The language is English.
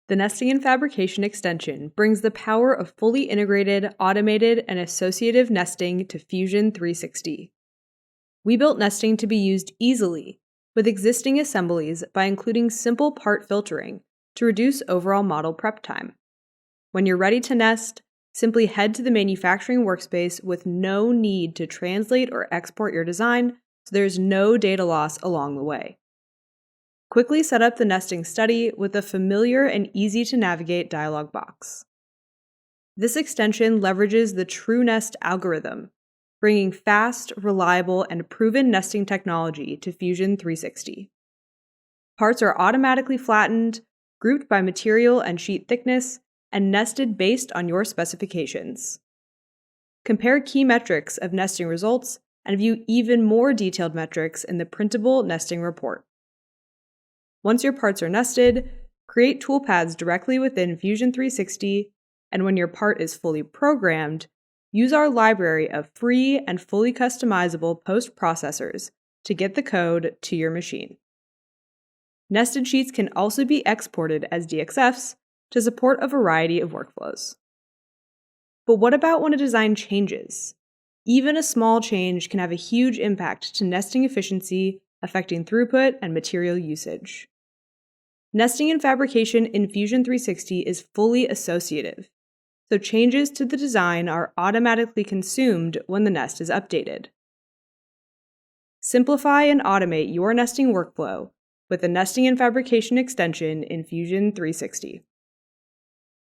The Nesting and Fabrication extension brings the power of fully integrated, automated, and associative nesting to Fusion 360. We built nesting to be used easily with existing assemblies by including simple part filtering to reduce overall model prep time. When you're ready to nest, simply head to the manufacturing workspace with no need to translate or export your design, so there's no data loss along the way. Quickly set up the nesting study with a familiar and easy-to-navigate dialog box. This extension leverages the TrueNest algorithm, bringing fast, reliable, and proven nesting technology to Fusion 360. Parts are automatically flattened, grouped by material and sheet thickness, and nested based on your specifications. Compare key metrics of nesting results and view even more detailed metrics in the printable nesting report. Once your parts are nested, create toolpaths directly within Fusion 360, and when your part is fully programmed, use our library of free and fully customizable post-processors to get the code to your machine. Nested sheets can also be exported as DXFs to support a variety of workflows. But what about when a design changes? Even a small change can have a huge impact to nesting efficiency, affecting throughput and material usage. Nesting and fabrication in Fusion 360 is fully associative, so changes to the design are automatically consumed when the nest is updated. Simplify and automate your nesting workflow with the Nesting and Fabrication extension in Fusion 360.